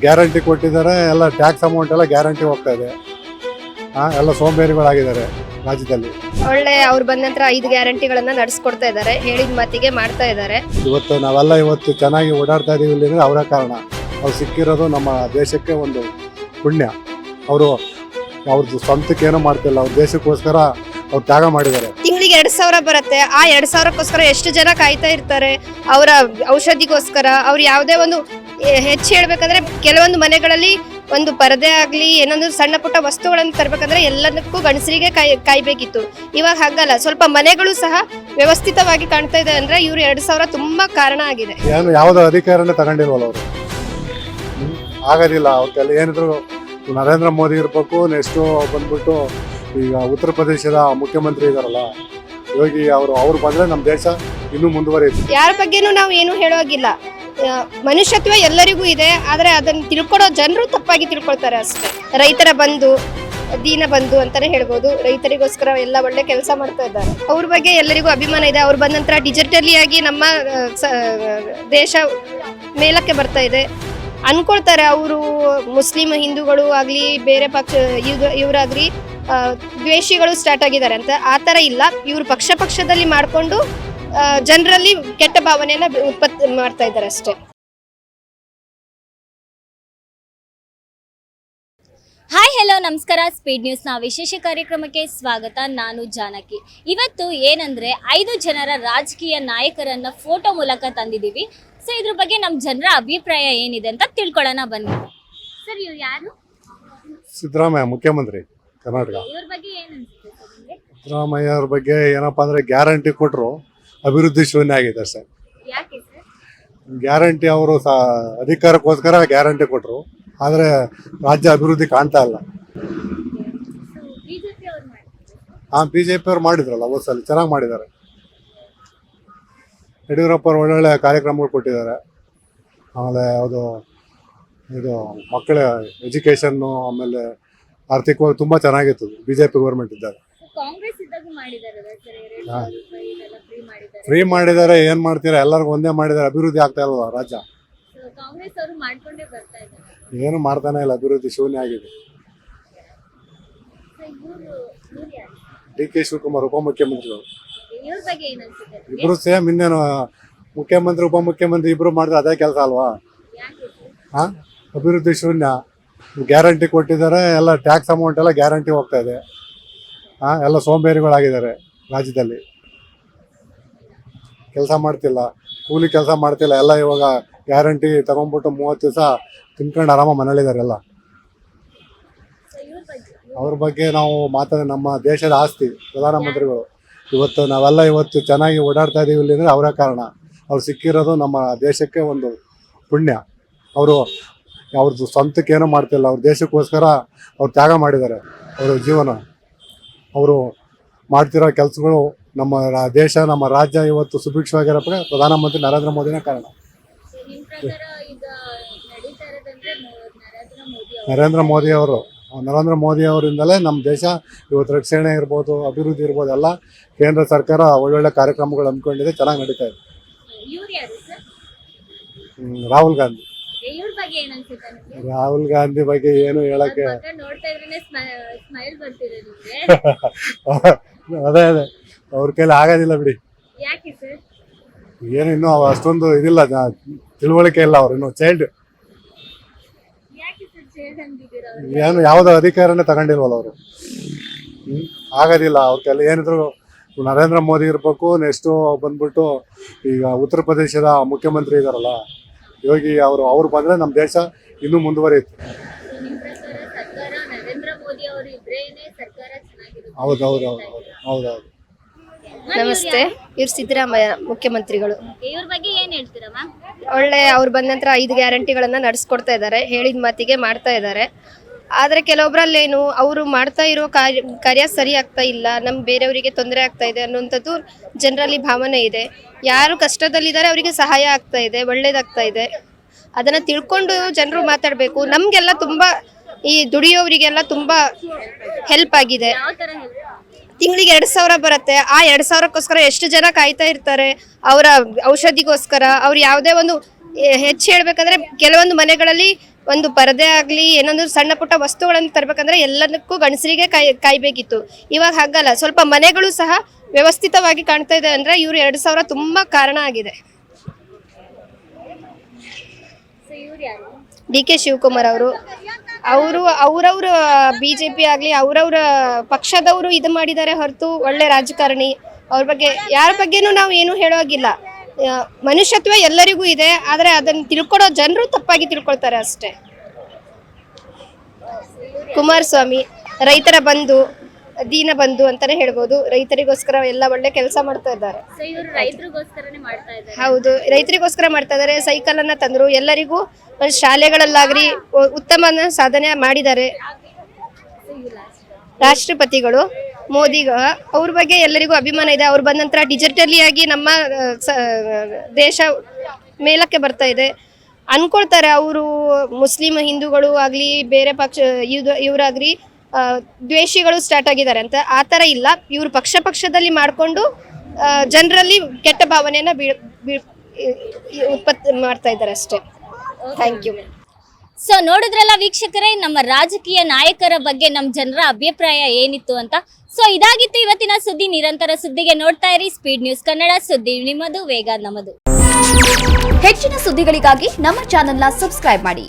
Guarantee ಕೊಟ್ಟಿದ್ದಾರೆ, ಎಲ್ಲ tax amount ಎಲ್ಲ ಗ್ಯಾರಂಟಿ ಹೋಗ್ತಾ ಇದೆ. ಎಲ್ಲ ಸೋಂಬೇರಿಗಳಾಗಿದ್ದಾರೆ ರಾಜ್ಯದಲ್ಲಿ. ಒಳ್ಳೆ ಅವ್ರು ಬಂದ ನಂತರ 5 ಗ್ಯಾರಂಟಿಗಳನ್ನ ನಡೆಸ್ಕೊಡ್ತಾ ಇದ್ದಾರೆ, ಹೇಳಿದ ಮಾತಿಗೆ ಮಾಡ್ತಾ ಇದ್ದಾರೆ. ನಾವೆಲ್ಲ ಇವತ್ತು ಚೆನ್ನಾಗಿ ಓಡಾಡ್ತಾ ಇದೀವಿ ಅಂದ್ರೆ ಅವರ ಕಾರಣ. ಅವ್ರು ಸಿಕ್ಕಿರೋದು ನಮ್ಮ ದೇಶಕ್ಕೆ ಒಂದು ಪುಣ್ಯ. ಅವ್ರದ್ದು ಸ್ವಂತಕ್ಕೆ ಏನೋ ಮಾಡ್ತಿಲ್ಲ, ಅವ್ರ ದೇಶಕ್ಕೋಸ್ಕರ ಅವ್ರು ತ್ಯಾಗ ಮಾಡಿದ್ದಾರೆ. ತಿಂಗಳಿಗೆ 2,000 ಬರುತ್ತೆ. ಆ 2,000ಕ್ಕೋಸ್ಕರ ಎಷ್ಟು ಜನ ಕಾಯ್ತಾ ಇರ್ತಾರೆ ಅವರ ಔಷಧಿಗೋಸ್ಕರ. ಅವ್ರು ಯಾವುದೇ ಒಂದು ಹೆಚ್ಚು ಹೇಳ್ಬೇಕಂದ್ರೆ ಕೆಲವೊಂದು ಮನೆಗಳಲ್ಲಿ ಒಂದು ಪರದೆ ಆಗ್ಲಿ ಏನೊಂದು ಸಣ್ಣ ಪುಟ್ಟ ವಸ್ತುಗಳನ್ನು ತರಬೇಕಂದ್ರೆ ಎಲ್ಲದಕ್ಕೂ ಗಂಡಸರಿಗೆ ಕಾಯ್ಬೇಕಿತ್ತು. ಇವಾಗ ಹಾಗಲ್ಲ, ಸ್ವಲ್ಪ ಮನೆಗಳು ಸಹ ವ್ಯವಸ್ಥಿತವಾಗಿ ಕಾಣ್ತಾ ಇದೆ ಅಂದ್ರೆ ಇವ್ರು 2,000 ತುಂಬಾ ಕಾರಣ ಆಗಿದೆ. ಯಾವುದೋ ಅಧಿಕಾರನೇ ತಗೊಂಡಿಲ್ವಲ್ಲ ಅವರು, ಆಗೋದಿಲ್ಲ. ಅವ್ರಿಗೆಲ್ಲ ಏನಿದ್ರು ನರೇಂದ್ರ ಮೋದಿ ಇರ್ಬೇಕು. ನೆಕ್ಸ್ಟ್ ಬಂದ್ಬಿಟ್ಟು ಈಗ ಉತ್ತರ ಪ್ರದೇಶದ ಮುಖ್ಯಮಂತ್ರಿ ಇದಾರಲ್ಲ ಯೋಗಿ ಅವ್ರು ಬಂದ್ರೆ ನಮ್ಮ ದೇಶ ಇನ್ನೂ ಮುಂದುವರಿಯುತ್ತೆ. ಯಾರ ಬಗ್ಗೆನೂ ನಾವು ಏನು ಹೇಳೋಗಿಲ್ಲ. ಮನುಷ್ಯತ್ವ ಎಲ್ಲರಿಗೂ ಇದೆ, ಆದ್ರೆ ಅದನ್ನ ತಿಳ್ಕೊಡೋ ಜನರು ತಪ್ಪಾಗಿ ತಿಳ್ಕೊಳ್ತಾರೆ ಅಷ್ಟೇ. ರೈತರ ಬಂಧು, ದೀನ ಬಂಧು ಅಂತಾನೆ ಹೇಳ್ಬೋದು. ರೈತರಿಗೋಸ್ಕರ ಎಲ್ಲ ಒಳ್ಳೆ ಕೆಲಸ ಮಾಡ್ತಾ ಇದ್ದಾರೆ. ಅವ್ರ ಬಗ್ಗೆ ಎಲ್ಲರಿಗೂ ಅಭಿಮಾನ ಇದೆ. ಅವ್ರು ಬಂದ ನಂತರ ಡಿಜಿಟಲಿ ಆಗಿ ನಮ್ಮ ದೇಶ ಮೇಲಕ್ಕೆ ಬರ್ತಾ ಇದೆ ಅನ್ಕೊಳ್ತಾರೆ. ಅವರು ಮುಸ್ಲಿಂ ಹಿಂದೂಗಳು ಆಗ್ಲಿ ಬೇರೆ ಪಕ್ಷ ಇವರಾಗ್ಲಿ ದ್ವೇಷಿಗಳು ಸ್ಟಾರ್ಟ್ ಆಗಿದ್ದಾರೆ ಅಂತ ಆ ಥರ ಇಲ್ಲ. ಇವರು ಪಕ್ಷದಲ್ಲಿ ಮಾಡಿಕೊಂಡು ಜನರಲ್ಲಿ ಕೆಟ್ಟ ಭಾವನೆಯನ್ನ ಉತ್ಪತ್ತಿ ಮಾಡ್ತಾ ಇದ್ದಾರೆ ಅಷ್ಟೇ. ಹಾಯ್ ಹೆಲೋ ನಮಸ್ಕಾರ. ಸ್ಪೀಡ್ ನ್ಯೂಸ್ನ ವಿಶೇಷ ಕಾರ್ಯಕ್ರಮಕ್ಕೆ ಸ್ವಾಗತ. ನಾನು ಜಾನಕಿ. ಇವತ್ತು ಏನಂದ್ರೆ 5 ಜನರ ರಾಜಕೀಯ ನಾಯಕರನ್ನ ಫೋಟೋ ಮೂಲಕ ತಂದಿದ್ದೀವಿ. ಸೊ ಇದ್ರ ಬಗ್ಗೆ ನಮ್ಮ ಜನರ ಅಭಿಪ್ರಾಯ ಏನಿದೆ ಅಂತ ತಿಳ್ಕೊಳ್ಳೋಣ ಬನ್ನಿ. ಸರ್ ಇವ್ರು ಯಾರು? ಸಿದ್ದರಾಮಯ್ಯ ಮುಖ್ಯಮಂತ್ರಿ ಕರ್ನಾಟಕ. ಇವ್ರ ಬಗ್ಗೆ ಏನು ಅನ್ಸುತ್ತೆ ಸರ್ ನಿಮಗೆ? ಸಿದ್ದರಾಮಯ್ಯ ಅವ್ರ ಬಗ್ಗೆ ಏನಪ್ಪಾ ಅಂದ್ರೆ ಗ್ಯಾರಂಟಿ ಕೊಟ್ಟರು, ಅಭಿವೃದ್ಧಿ ಶೂನ್ಯ ಆಗಿದೆ ಸರ್. ಯಾಕೆ ಸರ್? ಗ್ಯಾರಂಟಿ ಅವರು ಅಧಿಕಾರಕ್ಕೋಸ್ಕರ ಗ್ಯಾರಂಟಿ ಕೊಟ್ಟರು, ಆದರೆ ರಾಜ್ಯ ಅಭಿವೃದ್ಧಿ ಕಾಣ್ತಾ ಇಲ್ಲ. ಬಿಜೆಪಿ ಅವ್ರು ಮಾಡ್ತಾರೆ. ಬಿಜೆಪಿ ಅವ್ರು ಮಾಡಿದ್ರಲ್ಲ ಹೋದ ಸಲ ಚೆನ್ನಾಗಿ ಮಾಡಿದ್ದಾರೆ. ಯಡಿಯೂರಪ್ಪ ಅವ್ರು ಒಳ್ಳೊಳ್ಳೆ ಕಾರ್ಯಕ್ರಮಗಳು ಕೊಟ್ಟಿದ್ದಾರೆ. ಆಮೇಲೆ ಇದು ಮಕ್ಕಳ ಎಜುಕೇಷನ್ನು, ಆಮೇಲೆ ಆರ್ಥಿಕವಾಗಿ ತುಂಬ ಚೆನ್ನಾಗಿತ್ತು ಬಿಜೆಪಿ ಗೌರ್ಮೆಂಟ್ ಇದ್ದಾಗ. ಕಾಂಗ್ರೆಸ್ ಇದ್ದಾಗ ಮಾಡಿದಾರಲ್ಲ ಸರ್, 2,000 ರೂಪಾಯಿ ಇದೆಲ್ಲ ಫ್ರೀ ಮಾಡಿದ್ದಾರೆ. ಫ್ರೀ ಮಾಡಿದ್ದಾರೆ, ಏನು ಮಾಡ್ತೀರಾ, ಎಲ್ಲರಿಗೂ ಒಂದೇ ಮಾಡಿದ್ದಾರೆ. ಅಭಿವೃದ್ಧಿ ಆಗ್ತಾ ಇಲ್ವಲ್ಲ ರಾಜ್ಯ. ಕಾಂಗ್ರೆಸ್ ಅವರು ಮಾಡ್ಕೊಂಡೇ ಬರ್ತಾ ಇದ್ದಾರೆ. ಏನು ಮಾಡ್ತಾನೆ ಇಲ್ಲ, ಅಭಿವೃದ್ಧಿ ಶೂನ್ಯ ಆಗಿದೆ. ಡಿ ಕೆ ಶಿವಕುಮಾರ್ ಉಪಮುಖ್ಯಮಂತ್ರಿಗಳು, ಇವ್ರ ಬಗ್ಗೆ ಏನು ಅನ್ಸುತ್ತೆ? ಇಬ್ರು ಸೇಮ್. ಇನ್ನೇನು ಮುಖ್ಯಮಂತ್ರಿ ಉಪಮುಖ್ಯಮಂತ್ರಿ ಇಬ್ರು ಮಾಡಿದ್ರೆ ಅದೇ ಕೆಲಸ ಅಲ್ವಾ? ಅಭಿವೃದ್ಧಿ ಶೂನ್ಯ. ಗ್ಯಾರಂಟಿ ಕೊಟ್ಟಿದ್ದಾರೆ, ಎಲ್ಲ ಟ್ಯಾಕ್ಸ್ ಅಮೌಂಟ್ ಎಲ್ಲ ಗ್ಯಾರಂಟಿ ಹೋಗ್ತಾ ಇದೆ. ಎಲ್ಲ ಸೋಂಬೇರಿಗಳಾಗಿದ್ದಾರೆ ರಾಜ್ಯದಲ್ಲಿ. ಕೆಲಸ ಮಾಡ್ತಿಲ್ಲ, ಕೂಲಿ ಕೆಲಸ ಮಾಡ್ತಿಲ್ಲ. ಎಲ್ಲ ಇವಾಗ ಗ್ಯಾರಂಟಿ ತಗೊಂಡ್ಬಿಟ್ಟು 30 ದಿವಸ ತಿನ್ಕೊಂಡು ಆರಾಮ ಮನೇಲಿದ್ದಾರೆ ಎಲ್ಲ. ಅವ್ರ ಬಗ್ಗೆ ನಾವು ಮಾತಾಡಿ, ನಮ್ಮ ದೇಶದ ಆಸ್ತಿ ಪ್ರಧಾನಮಂತ್ರಿಗಳು. ನಾವೆಲ್ಲ ಇವತ್ತು ಚೆನ್ನಾಗಿ ಓಡಾಡ್ತಾ ಇದೀವಿ ಅಂದ್ರೆ ಅವರ ಕಾರಣ. ಅವ್ರು ಸಿಕ್ಕಿರೋದು ನಮ್ಮ ದೇಶಕ್ಕೆ ಒಂದು ಪುಣ್ಯ. ಅವ್ರದ್ದು ಸ್ವಂತಕ್ಕೆ ಏನೋ ಮಾಡ್ತಿಲ್ಲ, ಅವ್ರ ದೇಶಕ್ಕೋಸ್ಕರ ಅವ್ರು ತ್ಯಾಗ ಮಾಡಿದ್ದಾರೆ. ಅವರ ಜೀವನ, ಅವರು ಮಾಡ್ತಿರೋ ಕೆಲಸಗಳು, ನಮ್ಮ ದೇಶ ನಮ್ಮ ರಾಜ್ಯ ಇವತ್ತು ಸುಭಿಕ್ಷವಾಗಿರಪ್ಪ ಪ್ರಧಾನಮಂತ್ರಿ ನರೇಂದ್ರ ಮೋದಿನೇ ಕಾರಣ. ನರೇಂದ್ರ ಮೋದಿ ಅವರಿಂದಲೇ ನಮ್ಮ ದೇಶ ಇವತ್ತು ರಕ್ಷಣೆ ಇರ್ಬೋದು, ಅಭಿವೃದ್ಧಿ ಇರ್ಬೋದು, ಎಲ್ಲ ಕೇಂದ್ರ ಸರ್ಕಾರ ಒಳ್ಳೊಳ್ಳೆ ಕಾರ್ಯಕ್ರಮಗಳು ಹಮ್ಮಿಕೊಂಡಿದೆ, ಚೆನ್ನಾಗಿ ನಡೀತಾ ಇದೆ. ರಾಹುಲ್ ಗಾಂಧಿ. ರಾಹುಲ್ ಗಾಂಧಿ ಬಗ್ಗೆ ಏನು ಹೇಳಕ್ಕೆ ಅದೇ ಅವ್ರ ಕೈಲಿ ಆಗೋದಿಲ್ಲ ಬಿಡಿ. ಏನು ಇನ್ನೂ ಅಷ್ಟೊಂದು ಇದಿಲ್ಲ, ತಿಳುವಳಿಕೆ ಇಲ್ಲ. ಅವ್ರು ಇನ್ನು ಚೈಲ್ಡ್. ಏನು ಯಾವುದೋ ಅಧಿಕಾರನೇ ತಗೊಂಡಿಲ್ವಲ್ಲ ಅವರು, ಆಗೋದಿಲ್ಲ. ಅವ್ರ ಕೈಲಿ ಏನಿದ್ರು ನರೇಂದ್ರ ಮೋದಿ ಇರ್ಬೇಕು. ನೆಕ್ಸ್ಟ್ ಬಂದ್ಬಿಟ್ಟು ಈಗ ಉತ್ತರ ಪ್ರದೇಶದ ಮುಖ್ಯಮಂತ್ರಿ ಇದಾರಲ್ಲ ಯೋಗಿ ಅವ್ರು ಬಂದ್ರೆ ನಮ್ಮ ದೇಶ ಇನ್ನೂ ಮುಂದುವರಿಯುತ್ತೆ. ಹೌದೌದು. ನಮಸ್ತೆ. ಇವ್ರು ಸಿದ್ದರಾಮಯ್ಯ ಮುಖ್ಯಮಂತ್ರಿಗಳು. ಇವ್ರ ಬಗ್ಗೆ ಏನ್ ಹೇಳ್ತೀರಮ್ಮ? ಒಳ್ಳೆ ಅವ್ರು ಬಂದ ನಂತರ 5 ಗ್ಯಾರಂಟಿಗಳನ್ನ ನಡೆಸ್ಕೊಡ್ತಾ ಇದ್ದಾರೆ, ಹೇಳಿದ ಮಾತಿಗೆ ಮಾಡ್ತಾ ಇದ್ದಾರೆ. ಆದ್ರೆ ಕೆಲವೊಬ್ರಲ್ಲೇನು ಅವರು ಮಾಡ್ತಾ ಇರೋ ಕಾರ್ಯ ಸರಿ ಆಗ್ತಾ ಇಲ್ಲ, ನಮ್ಗೆ ಬೇರೆಯವರಿಗೆ ತೊಂದರೆ ಆಗ್ತಾ ಇದೆ ಅನ್ನುವಂಥದ್ದು ಜನರಲ್ಲಿ ಭಾವನೆ ಇದೆ. ಯಾರು ಕಷ್ಟದಲ್ಲಿದ್ದಾರೆ ಅವರಿಗೆ ಸಹಾಯ ಆಗ್ತಾ ಇದೆ, ಒಳ್ಳೇದಾಗ್ತಾ ಇದೆ. ಅದನ್ನ ತಿಳ್ಕೊಂಡು ಜನರು ಮಾತಾಡಬೇಕು. ನಮ್ಗೆಲ್ಲ ತುಂಬಾ ಈ ದುಡಿಯೋವರಿಗೆಲ್ಲ ತುಂಬಾ ಹೆಲ್ಪ್ ಆಗಿದೆ. ತಿಂಗಳಿಗೆ 2,000 ಬರುತ್ತೆ. ಆ 2,000ಕ್ಕೋಸ್ಕರ ಎಷ್ಟು ಜನ ಕಾಯ್ತಾ ಇರ್ತಾರೆ ಅವರ ಔಷಧಿಗೋಸ್ಕರ. ಅವ್ರು ಯಾವುದೇ ಒಂದು ಹೆಚ್ಚು ಹೇಳ್ಬೇಕಂದ್ರೆ ಕೆಲವೊಂದು ಮನೆಗಳಲ್ಲಿ ಒಂದು ಪರದೆ ಆಗಲಿ ಏನೊಂದು ಸಣ್ಣ ಪುಟ್ಟ ವಸ್ತುಗಳನ್ನು ತರಬೇಕಂದ್ರೆ ಎಲ್ಲದಕ್ಕೂ ಗಂಡಸರಿಗೆ ಕಾಯ್ಬೇಕಿತ್ತು. ಇವಾಗ ಹಾಗಲ್ಲ, ಸ್ವಲ್ಪ ಮನೆಗಳು ಸಹ ವ್ಯವಸ್ಥಿತವಾಗಿ ಕಾಣ್ತಾ ಇದೆ ಅಂದ್ರೆ ಇವರು 2000 ತುಂಬಾ ಕಾರಣ ಆಗಿದೆ. ಡಿ ಕೆ ಶಿವಕುಮಾರ್ ಅವರು ಅವರವ್ರ BJP ಆಗಲಿ ಅವರವ್ರ ಪಕ್ಷದವರು ಇದು ಮಾಡಿದ್ದಾರೆ ಹೊರತು ಒಳ್ಳೆ ರಾಜಕಾರಣಿ. ಅವ್ರ ಬಗ್ಗೆ ಯಾರ ಬಗ್ಗೆನೂ ನಾವು ಏನು ಹೇಳೋಗಿಲ್ಲ. ಮನುಷ್ಯತ್ವ ಎಲ್ಲರಿಗೂ ಇದೆ, ಆದರೆ ಅದನ್ನು ತಿಳ್ಕೊಡೋ ಜನರು ತಪ್ಪಾಗಿ ತಿಳ್ಕೊಳ್ತಾರೆ ಅಷ್ಟೇ. ಕುಮಾರಸ್ವಾಮಿ ರೈತರ ಬಂಧು, ದೀನ ಬಂಧು ಅಂತಾನೆ ಹೇಳ್ಬೋದು. ರೈತರಿಗೋಸ್ಕರ ಎಲ್ಲ ಒಳ್ಳೆ ಕೆಲಸ ಮಾಡ್ತಾ ಇದ್ದಾರೆ. ಹೌದು, ರೈತರಿಗೋಸ್ಕರ ಮಾಡ್ತಾ ಇದ್ದಾರೆ. ಸೈಕಲ್ ಅನ್ನ ತಂದ್ರು, ಎಲ್ಲರಿಗೂ ಶಾಲೆಗಳಲ್ಲಾಗ್ಲಿ ಉತ್ತಮ ಸಾಧನೆ ಮಾಡಿದ್ದಾರೆ. ರಾಷ್ಟ್ರಪತಿಗಳು ಮೋದಿ, ಅವ್ರ ಬಗ್ಗೆ ಎಲ್ಲರಿಗೂ ಅಭಿಮಾನ ಇದೆ. ಅವ್ರು ಬಂದ ನಂತರ ಡಿಜಿಟಲಿ ಆಗಿ ನಮ್ಮ ದೇಶ ಮೇಲಕ್ಕೆ ಬರ್ತಾ ಇದೆ ಅನ್ಕೊಳ್ತಾರೆ. ಅವರು ಮುಸ್ಲಿಂ ಹಿಂದೂಗಳು ಆಗಲಿ ಬೇರೆ ಪಕ್ಷ ಇವರಾಗ್ಲಿ ದ್ವೇಷಿಗಳು ಸ್ಟಾರ್ಟ್ ಆಗಿದ್ದಾರೆ ಅಂತ. ಆ ಥರ ಇಲ್ಲ, ಇವರು ಪಕ್ಷದಲ್ಲಿ ಮಾಡಿಕೊಂಡು ಜನರಲ್ಲಿ ಕೆಟ್ಟ ಭಾವನೆಯನ್ನ ಉತ್ಪತ್ತಿ ಮಾಡ್ತಾ ಇದ್ದಾರೆ ಅಷ್ಟೇ. Thank you. ಸೊ ನೋಡಿದ್ರಲ್ಲ ವೀಕ್ಷಕರೇ, ನಮ್ಮ ರಾಜಕೀಯ ನಾಯಕರ ಬಗ್ಗೆ ನಮ್ಮ ಜನರ ಅಭಿಪ್ರಾಯ ಏನಿತ್ತು ಅಂತ. ಸೊ ಇದಾಗಿತ್ತು ಇವತ್ತಿನ ಸುದ್ದಿ. ನಿರಂತರ ಸುದ್ದಿಗೆ ನೋಡ್ತಾ ಇರಿ ಸ್ಪೀಡ್ ನ್ಯೂಸ್ ಕನ್ನಡ. ಸುದ್ದಿ ನಿಮ್ಮದು, ವೇಗ ನಮ್ಮದು. ಹೆಚ್ಚಿನ ಸುದ್ದಿಗಳಿಗಾಗಿ ನಮ್ಮ ಚಾನೆಲ್ನ ಸಬ್ಸ್ಕ್ರೈಬ್ ಮಾಡಿ.